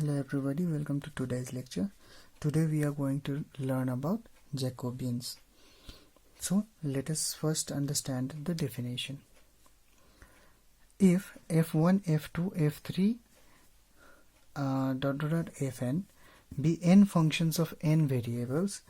Hello everybody, welcome to today's lecture. Today we are going to learn about Jacobians. So let us first understand the definition. If f1, f2, f3 fn be n functions of n variables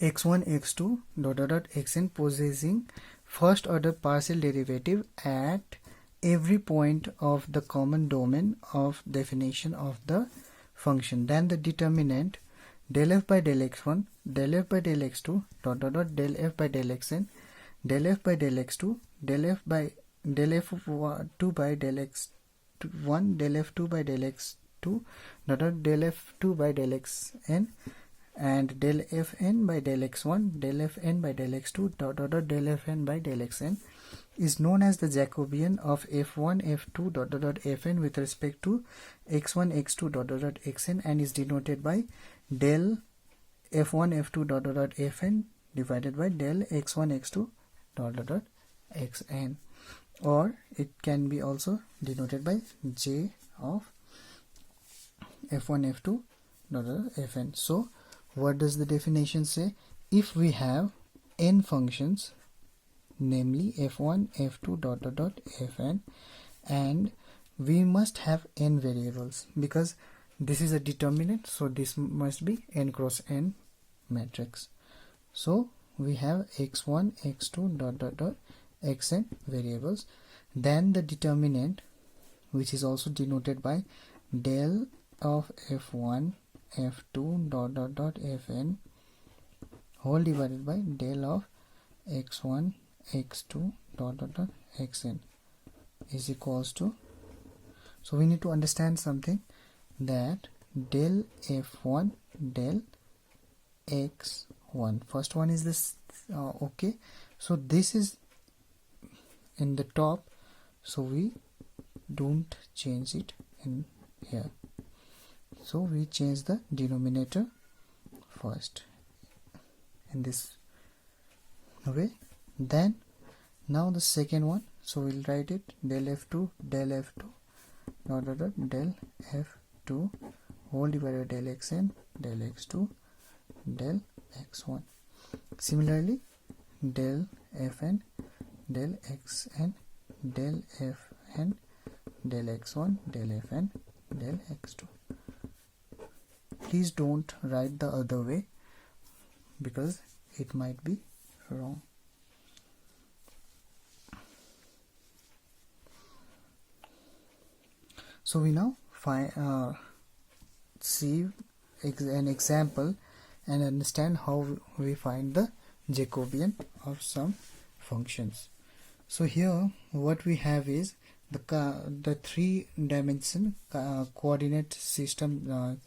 x1, x2 xn possessing first order partial derivative at every point of the common domain of definition of the function, then the determinant del f by del x1, del f by del x2 del f by del xn, del f by del x2, del f by del f2 by del x1, del f2 by del x2 del f2 by del xn, and del fn by del x1, del fn by del x2 del fn by del xn is known as the Jacobian of f1, f2 fn with respect to x1, x2 xn, and is denoted by del f1, f2 fn divided by del x1, x2 xn, or it can be also denoted by j of f1, f2 fn. So what does the definition say? If we have n functions, namely f1, f2 fn, and we must have n variables, because this is a determinant, so this must be n cross n matrix. So we have x1, x2 xn variables, then the determinant, which is also denoted by del of f1, f2 fn whole divided by del of x1, x2 xn is equals to, so we need to understand something, that del f1 del x1, first one is this, okay, so this is in the top, so we don't change it in here, so we change the denominator first in this way. Then now the second one, so we'll write it del f2 del f2 whole divided by del xn, del x2 del x1. Similarly del fn del xn, del fn del x1, del fn del x2. Please don't write the other way because it might be wrong. So we now see an example and understand how we find the Jacobian of some functions. So here what we have is the three-dimension coordinate system,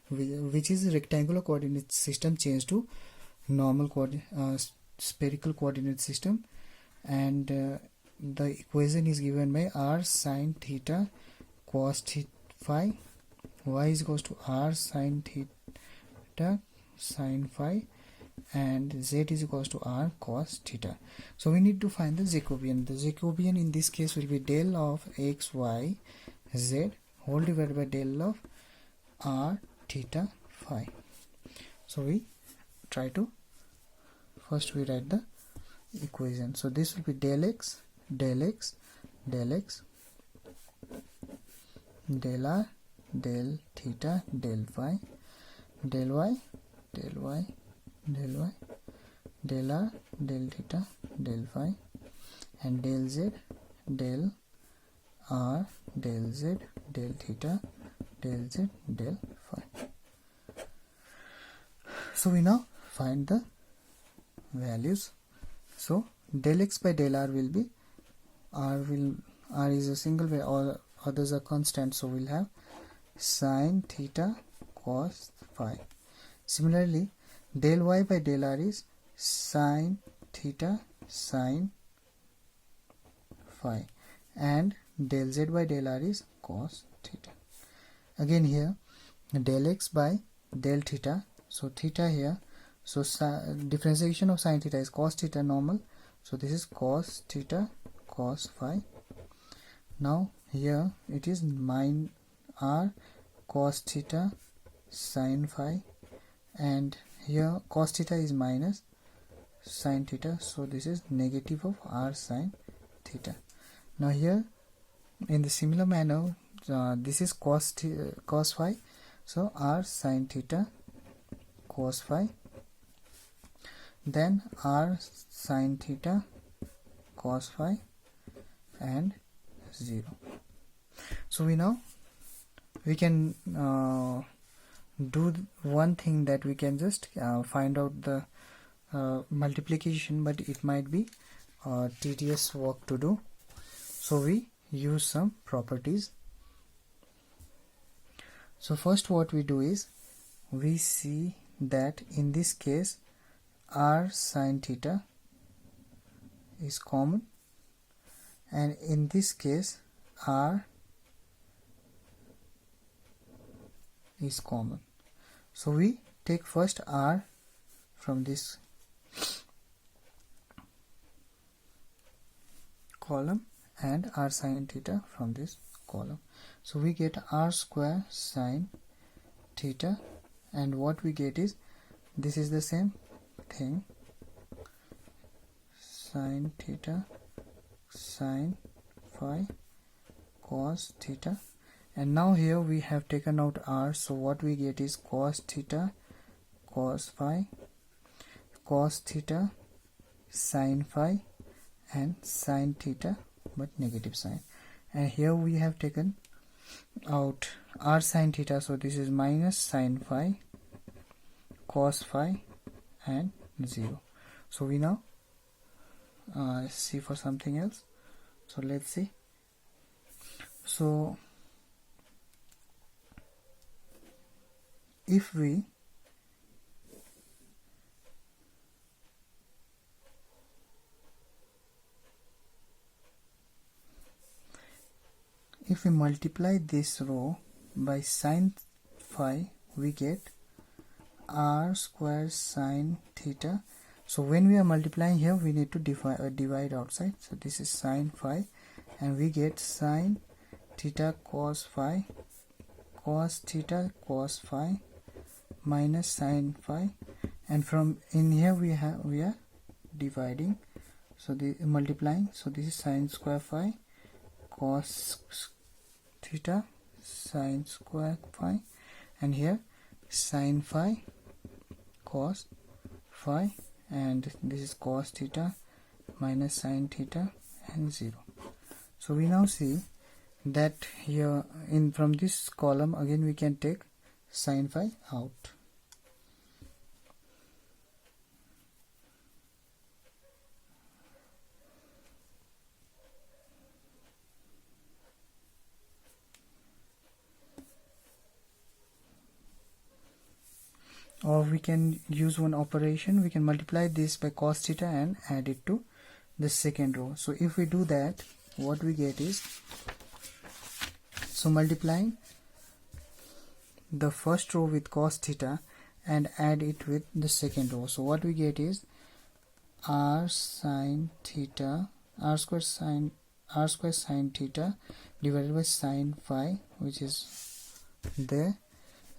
which is a rectangular coordinate system changed to normal spherical coordinate system, and the equation is given by r sine theta cos phi, y is equals to r sine theta sine phi, and z is equals to r cos theta. So we need to find the Jacobian. The Jacobian in this case will be del of x, y, z whole divided by del of r theta phi. So we try to first we write the equation. So this will be del x del x del x del r del theta del phi del y del y del y del r del theta del phi, and del z del r del z del theta del z del phi. So we now find the values. So del x by del r will be r is a single way, all others are constant, so we'll have sine theta cos phi. Similarly del y by del r is sine theta sine phi, and del z by del r is cos theta. Again here del x by del theta, so theta here, so differentiation of sine theta is cos theta normal, so this is cos theta cos phi. Now here it is r cos theta sin phi, and here cos theta is minus sin theta, so this is negative of r sin theta. Now here in the similar manner, this is cos phi, so r sin theta cos phi, then r sin theta cos phi and 0. So we can do one thing, that we can just find out the multiplication, but it might be tedious work to do, so we use some properties. So first what we do is, we see that in this case r sin theta is common, and in this case r is common. So we take first r from this column and r sin theta from this column. So we get r square sin theta, and what we get is, this is the same thing, sin theta sin phi cos theta, and now here we have taken out r, so what we get is cos theta cos phi, cos theta sin phi, and sin theta but negative sign, and here we have taken out r sin theta, so this is minus sin phi cos phi and 0. So we now see for something else. So let's see. So if we multiply this row by sin phi, we get r square sin theta. So when we are multiplying here, we need to divide outside, so this is sin phi, and we get sin theta cos phi cos theta cos phi minus sin phi, and from in here we are dividing, so the multiplying, so this is sin square phi cos theta sin square phi, and here sin phi cos phi, and this is cos theta minus sin theta and 0. So we now see that here from this column again we can take sin phi out. Or we can use one operation, we can multiply this by cos theta and add it to the second row. So if we do that, what we get is, so multiplying the first row with cos theta and add it with the second row, so what we get is r sin theta, r square sin theta divided by sin phi, which is there,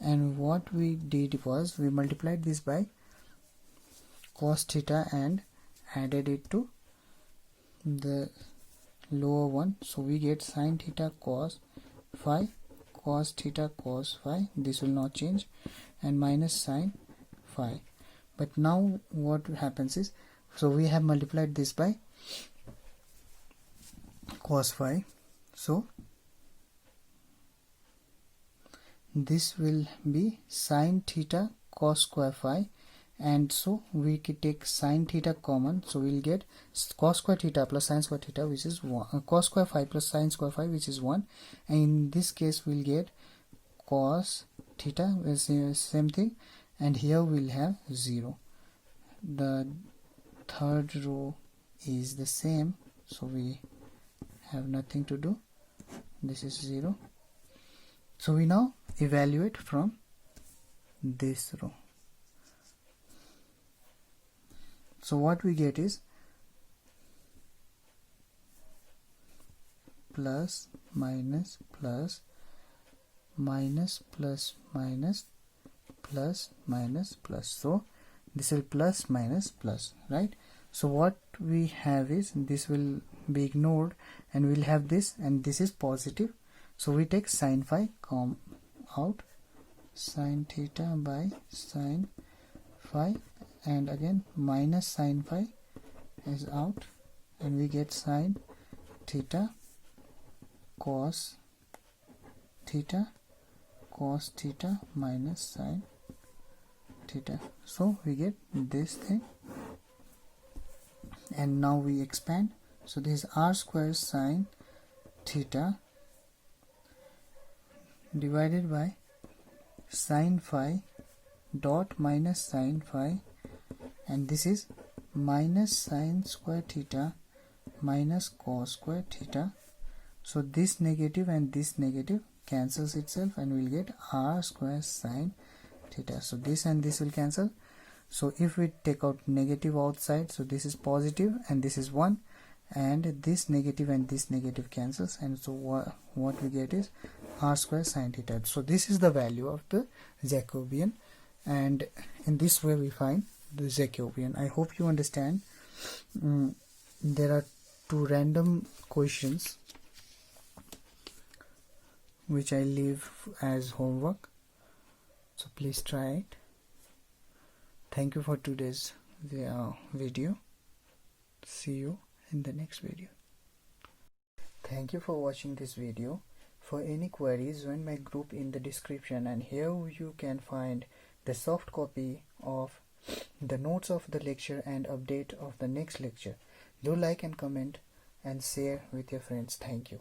and what we did was we multiplied this by cos theta and added it to the lower one, so we get sin theta cos phi cos theta cos phi, this will not change, and minus sin phi. But now what happens is, so we have multiplied this by cos phi, so this will be sin theta cos square phi, and so we can take sin theta common, so we'll get cos square theta plus sin square theta, which is 1, cos square phi plus sin square phi, which is 1, and in this case we'll get cos theta, same thing, and here we'll have 0. The third row is the same, so we have nothing to do, this is 0. So we now evaluate from this row. So what we get is plus minus plus minus plus minus plus minus plus. So this will plus minus plus, right? So what we have is this will be ignored and we'll have this, and this is positive. So we take sine phi out, sine theta by sine phi, and again minus sine phi is out, and we get sine theta cos theta minus sine theta. So we get this thing, and now we expand. So this is r square sine theta divided by sine phi dot minus sine phi, and this is minus sine square theta minus cos square theta. So this negative and this negative cancels itself, and we'll get r square sine theta. So this and this will cancel. So if we take out negative outside, so this is positive and this is 1, and this negative and this negative cancels, and so what we get is r square sine theta. So this is the value of the Jacobian, and in this way we find the Jacobian. I hope you understand. There are 2 random questions which I leave as homework, so please try it. Thank you for today's video. See you in the next video. Thank you for watching this video. For any queries, join my group in the description, and here you can find the soft copy of the notes of the lecture and update of the next lecture. Do like and comment and share with your friends. Thank you.